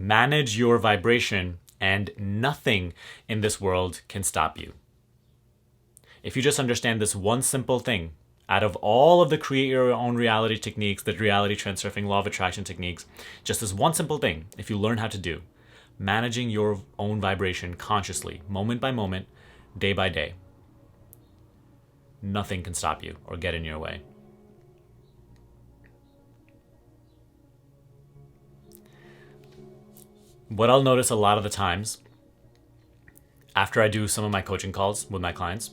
Manage your vibration, and nothing in this world can stop you. If you just understand this one simple thing, out of all of the create your own reality techniques, the reality transurfing, law of attraction techniques, just this one simple thing, if you learn how to do, managing your own vibration consciously, moment by moment, day by day, nothing can stop you or get in your way. What I'll notice a lot of the times after I do some of my coaching calls with my clients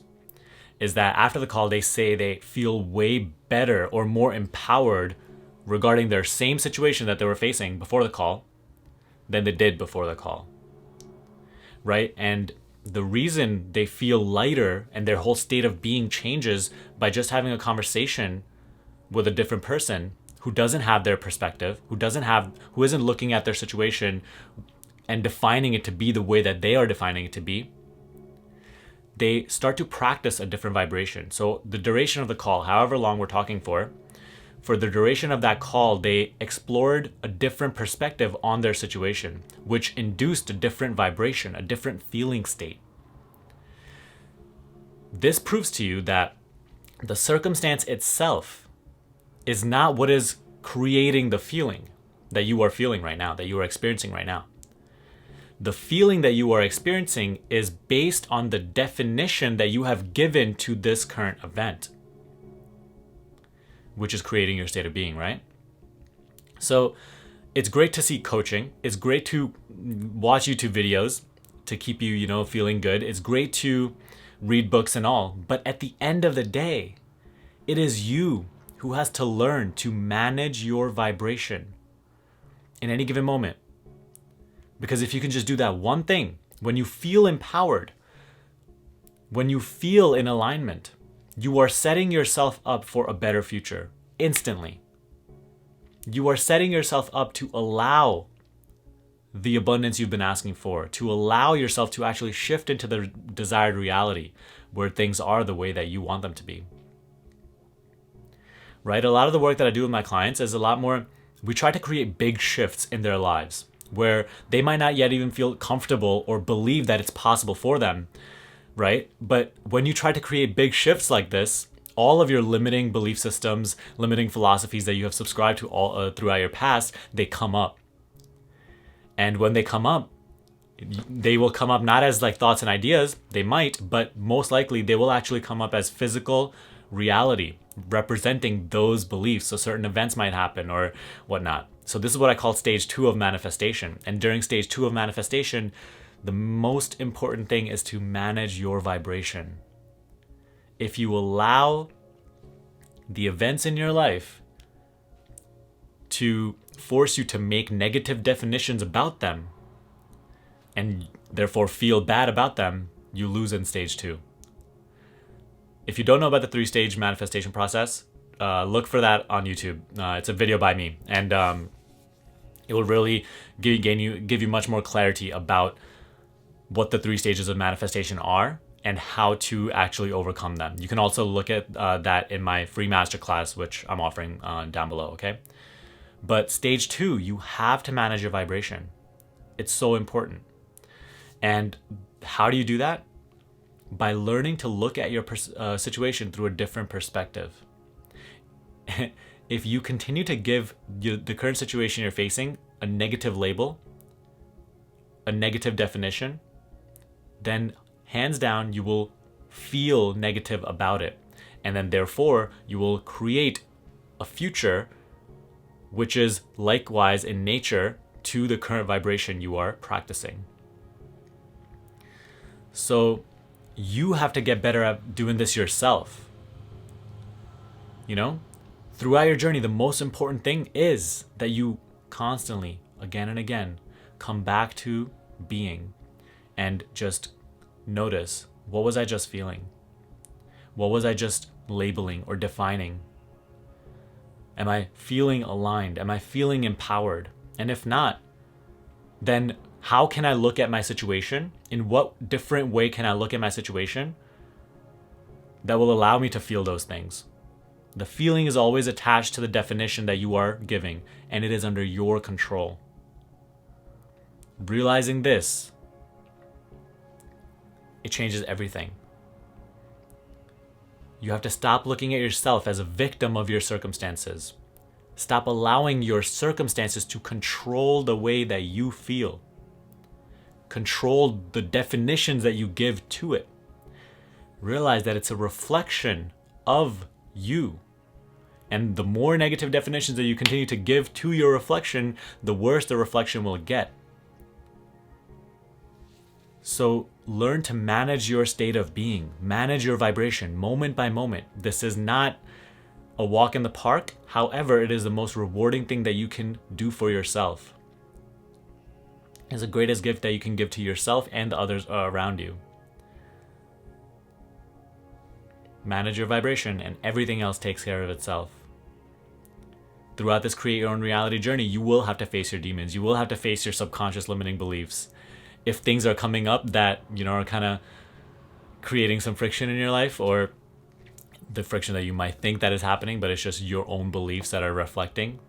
is that after the call, they say they feel way better or more empowered regarding their same situation that they were facing before the call than they did before the call, right? And the reason they feel lighter and their whole state of being changes by just having a conversation with a different person who doesn't have their perspective, who isn't looking at their situation and defining it to be the way that they are defining it to be, they start to practice a different vibration. So the duration of the call, however long we're talking for the duration of that call, they explored a different perspective on their situation, which induced a different vibration, a different feeling state. This proves to you that the circumstance itself is not what is creating the feeling that you are feeling right now, that you are experiencing right now. The feeling that you are experiencing is based on the definition that you have given to this current event, which is creating your state of being, right? So it's great to seek coaching. It's great to watch YouTube videos to keep you, feeling good. It's great to read books and all. But at the end of the day, it is you who has to learn to manage your vibration in any given moment. Because if you can just do that one thing, when you feel empowered, when you feel in alignment, you are setting yourself up for a better future instantly. You are setting yourself up to allow the abundance you've been asking for, to allow yourself to actually shift into the desired reality where things are the way that you want them to be. Right? A lot of the work that I do with my clients is a lot more, we try to create big shifts in their lives where they might not yet even feel comfortable or believe that it's possible for them, right? But when you try to create big shifts like this, all of your limiting belief systems, limiting philosophies that you have subscribed to all throughout your past, they come up. And when they come up, they will come up not as like thoughts and ideas, they might, but most likely they will actually come up as physical reality representing those beliefs. So certain events might happen or whatnot. So this is what I call stage 2 of manifestation. And during stage 2 of manifestation, the most important thing is to manage your vibration. If you allow the events in your life to force you to make negative definitions about them and therefore feel bad about them, you lose in stage 2. If you don't know about the 3-stage manifestation process, look for that on YouTube. It's a video by me, and it will really give you much more clarity about what the 3 stages of manifestation are and how to actually overcome them. You can also look at that in my free masterclass, which I'm offering down below, okay? But stage 2, you have to manage your vibration. It's so important. And how do you do that? By learning to look at your situation through a different perspective. If you continue to give the current situation you're facing a negative label, a negative definition, then hands down you will feel negative about it. And then therefore you will create a future which is likewise in nature to the current vibration you are practicing. So you have to get better at doing this yourself. Throughout your journey, the most important thing is that you constantly, again and again, come back to being and just notice, what was I just feeling? What was I just labeling or defining? Am I feeling aligned? Am I feeling empowered? And if not, then how can I look at my situation? In what different way can I look at my situation that will allow me to feel those things? The feeling is always attached to the definition that you are giving, and it is under your control. realizing this, it changes everything. You have to stop looking at yourself as a victim of your circumstances. Stop allowing your circumstances to control the way that you feel. Control the definitions that you give to it. Realize that it's a reflection of you. And the more negative definitions that you continue to give to your reflection, the worse the reflection will get. So learn to manage your state of being, manage your vibration moment by moment. This is not a walk in the park. However, it is the most rewarding thing that you can do for yourself. It's the greatest gift that you can give to yourself and the others around you. Manage your vibration and everything else takes care of itself. Throughout this create your own reality journey, you will have to face your demons. You will have to face your subconscious limiting beliefs. If things are coming up that, are kind of creating some friction in your life, or the friction that you might think that is happening, but it's just your own beliefs that are reflecting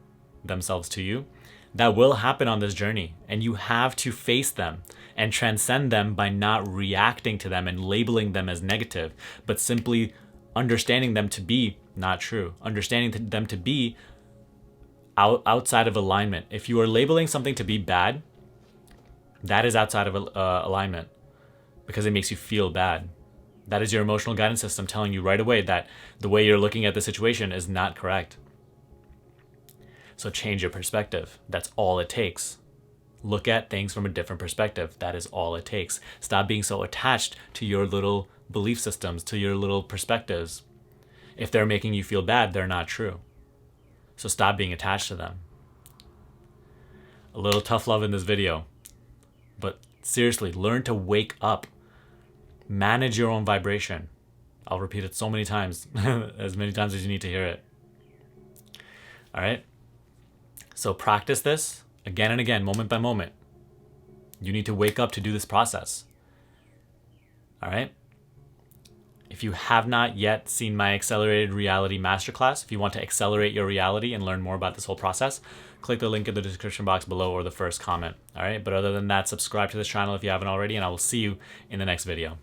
themselves to you, that will happen on this journey. And you have to face them and transcend them by not reacting to them and labeling them as negative, but simply understanding them to be not true, understanding them to be outside of alignment. If you are labeling something to be bad, that is outside of alignment because it makes you feel bad. That is your emotional guidance system telling you right away that the way you're looking at the situation is not correct. So change your perspective. That's all it takes. Look at things from a different perspective. That is all it takes. Stop being so attached to your little belief systems, to your little perspectives. If they're making you feel bad, they're not true. So stop being attached to them. A little tough love in this video. But seriously, learn to wake up. Manage your own vibration. I'll repeat it so many times, as many times as you need to hear it. All right? So practice this again and again, moment by moment. You need to wake up to do this process. All right? If you have not yet seen my Accelerated Reality Masterclass, if you want to accelerate your reality and learn more about this whole process, click the link in the description box below or the first comment. All right? But other than that, subscribe to this channel if you haven't already, and I will see you in the next video.